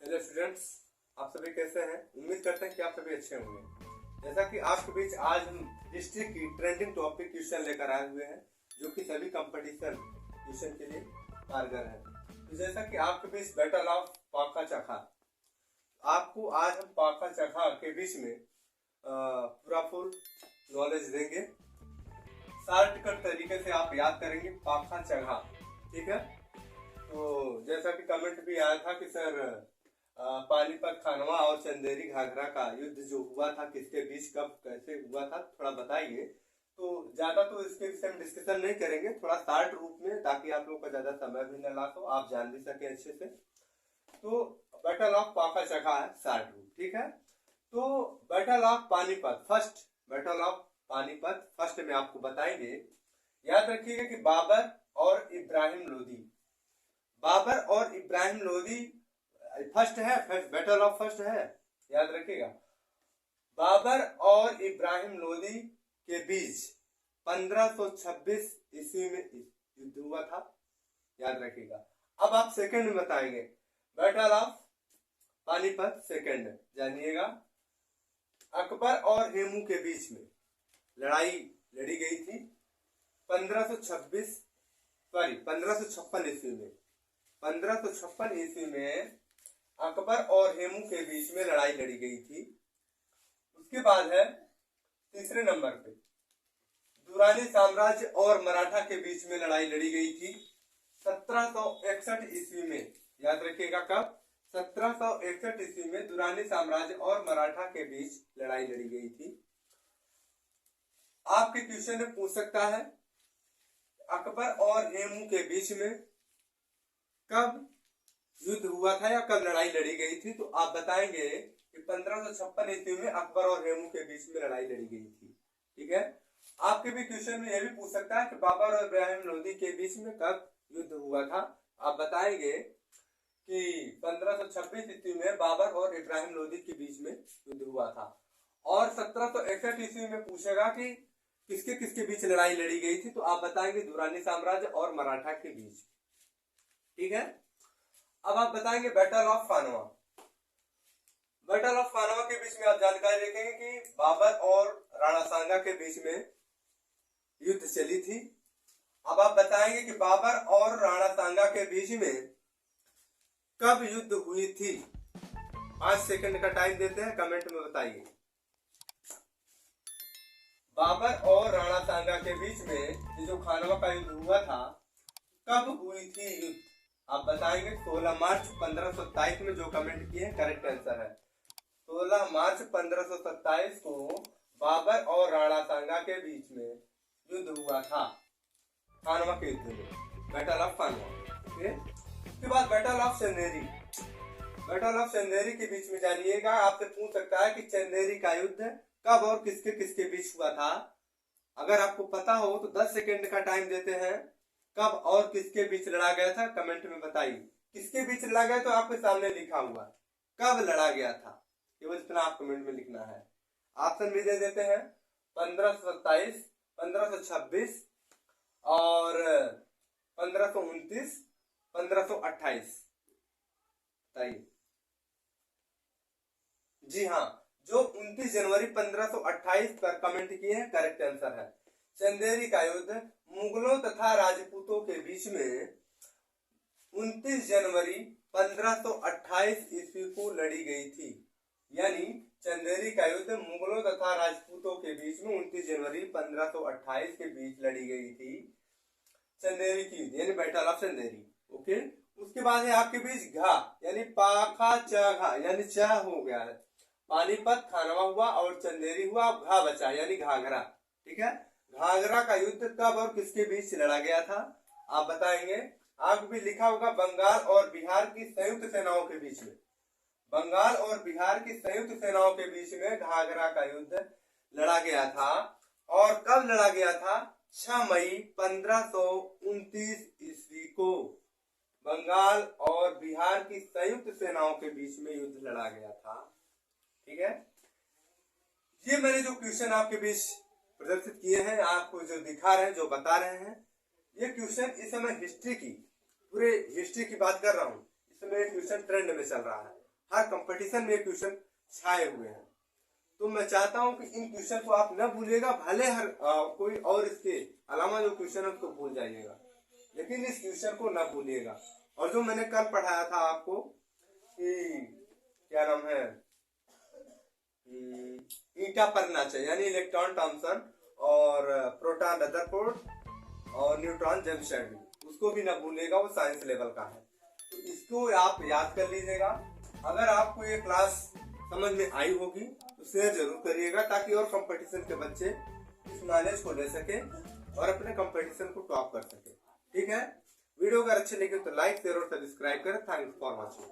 Hello students, आप सभी कैसे हैं? उम्मीद करते हैं कि आप सभी अच्छे होंगे। जैसा कि आपके बीच आज हम हिस्ट्री की ट्रेंडिंग टॉपिक क्वेश्चन लेकर आए हुए हैं, जो कि सभी कंपटीशन क्वेश्चन के लिए कारगर है। तो जैसा कि आपके बीच बैटल ऑफ पाका चखा, आपको आज हम पाका चखा के बीच में पूरा फुल नॉलेज देंगे। शॉर्टकट तरीके से आप याद करेंगे पाका चखा, ठीक है। तो जैसा कि कमेंट भी आया था कि सर पानीपत खानवा और चंदेरी घाघरा का युद्ध जो हुआ था किसके बीच कब कैसे हुआ था, थोड़ा बताइए। तो ज्यादा तो इसके विषय में डिस्कशन नहीं करेंगे, थोड़ा शॉर्ट रूप में, ताकि आप लोग का ज्यादा समय भी न लॉस हो, आप जान भी सके अच्छे से। तो बैटल ऑफ पाका चखा है शॉर्ट रूप, ठीक है। तो battle of Panipat, first battle of Panipat first में आपको बताएंगे। याद रखिएगा कि बाबर और इब्राहिम लोदी, बाबर और इब्राहिम लोदी फर्स्ट है, बैटल ऑफ फर्स्ट है, याद रखिएगा। बाबर और इब्राहिम लोदी के बीच 1526 ईस्वी में युद्ध हुआ था, याद रखिएगा। अब आप सेकंड में बताएंगे बैटल ऑफ पानीपत सेकंड, जानिएगा। अकबर और हेमू के बीच में लड़ाई लड़ी गई थी 1556 ईस्वी में। 1556 ईस्वी में अकबर और हेमू के बीच में लड़ाई लड़ी गई थी। उसके बाद है तीसरे नंबर पे दुरानी साम्राज्य और मराठा के बीच में लड़ाई लड़ी गई थी 1761 ईस्वी में, याद रखिएगा। कब? 1761 ईस्वी में दुरानी साम्राज्य और मराठा के बीच लड़ाई लड़ी गई थी। आपके क्वेश्चन में पूछ सकता है अकबर और हेमू के बीच में कब युद्ध हुआ था या कब लड़ाई लड़ी गई थी। तो आप बताएंगे कि 1556 ईस्वी में अकबर और हेमू के बीच में लड़ाई लड़ी गई थी, ठीक है। आपके भी क्वेश्चन में यह भी पूछ सकता है कि बाबर और इब्राहिम लोदी के बीच में कब युद्ध हुआ था। आप बताएंगे कि 1526 ईस्वी में बाबर और इब्राहिम लोदी के बीच में युद्ध हुआ था। और 1761 ईस्वी में पूछेगा कि किसके किसके बीच लड़ाई लड़ी गई थी, तो आप बताएंगे दुरानी साम्राज्य और मराठा के बीच, ठीक है। अब आप बताएंगे battle of Khanwa. Battle of Khanwa के बीच में आप जानकारी रखेंगे कि बाबर और राणा सांगा के बीच में युद्ध चली थी। अब आप बताएंगे कि बाबर और राणा सांगा के बीच में कब युद्ध हुई थी। 5 सेकंड का टाइम देते हैं, कमेंट में बताइए। बाबर और राणा सांगा के बीच में जो खानवा का युद्ध हुआ था कब हुई थी युद्ध, आप बताएंगे 16 मार्च 1527 में। जो कमेंट किए करेक्ट आंसर है 16 मार्च 1527 को बाबर और राणा सांगा के बीच में युद्ध हुआ था, खानवा के युद्ध में, बैटल ऑफ खानवा। उसके बाद battle of Chanderi, battle of Chanderi के बीच में जानिएगा। आपसे पूछ सकता है कि चंदेरी का युद्ध कब और किसके किसके बीच हुआ था। अगर आपको पता हो तो 10 सेकंड का टाइम देते हैं। कब और किसके बीच लड़ा गया था, कमेंट में बताइए। किसके बीच लड़ा गया तो आपके सामने लिखा हुआ, कब लड़ा गया था, केवल इतना आप कमेंट में लिखना है। ऑप्शन भी दे देते हैं 1527, 1526 और 1529, 1528। बताइए। जी हाँ, जो 29 जनवरी 1528 पर कमेंट किए हैं करेक्ट आंसर है। चंदेरी का युद्ध मुगलों तथा राजपूतों के बीच में 29 जनवरी 1528 ईस्वी को लड़ी गई थी। यानी चंदेरी का युद्ध मुगलों तथा राजपूतों के बीच में 29 जनवरी 1528 के बीच लड़ी गई थी, चंदेरी की युद्ध, यानी बैटल ऑफ चंदेरी। ओके। उसके बाद है आपके बीच घा, यानी पाखा चघा, यानी च हो गया है। पानीपत खानवा हुआ और चंदेरी हुआ, अब घा बचा यानी घाघरा, ठीक है। घाघरा का युद्ध कब और किसके बीच लड़ा गया था, आप बताएंगे। आगे भी लिखा होगा बंगाल और बिहार की संयुक्त सेनाओं के बीच में, बंगाल और बिहार की संयुक्त सेनाओं के बीच में घाघरा का युद्ध लड़ा गया था। और कब लड़ा गया था, 6 मई 1529 ईस्वी को बंगाल और बिहार की संयुक्त सेनाओं के बीच में युद्ध लड़ा गया था, ठीक है। ये मैंने जो क्वेश्चन आपके बीच प्रदर्शित किए हैं, आपको जो दिखा रहे हैं, जो बता रहे हैं, ये क्वेश्चन इस समय हिस्ट्री की, पूरे हिस्ट्री की बात कर रहा हूँ, इस समय क्वेश्चन ट्रेंड में चल रहा है। हर कंपटीशन में क्वेश्चन छाए हुए हैं। तो मैं चाहता हूं कि इन क्वेश्चन को आप न भूलिएगा, भले हर कोई और इसके अलावा जो क्वेश्चन है उसको भूल जाइएगा, लेकिन इस क्वेश्चन को न भूलिएगा। और जो मैंने कल पढ़ाया था आपको कि क्या नाम है, ईटा पर नाचे, यानी इलेक्ट्रॉन थॉम्सन और प्रोटॉन रदरफोर्ड और न्यूट्रॉन जेम्स शेड्यूल, उसको भी ना भूलिएगा, वो साइंस लेवल का है। तो इसको आप याद कर लीजिएगा। अगर आपको ये क्लास समझ में आई होगी तो शेयर जरूर करिएगा, ताकि और कंपटीशन के बच्चे इस नॉलेज को ले सके और अपने कंपटीशन को टॉप कर सके। ठीक है, वीडियो अगर अच्छे लगे तो लाइक शेयर और सब्सक्राइब करें। Thanks for watching.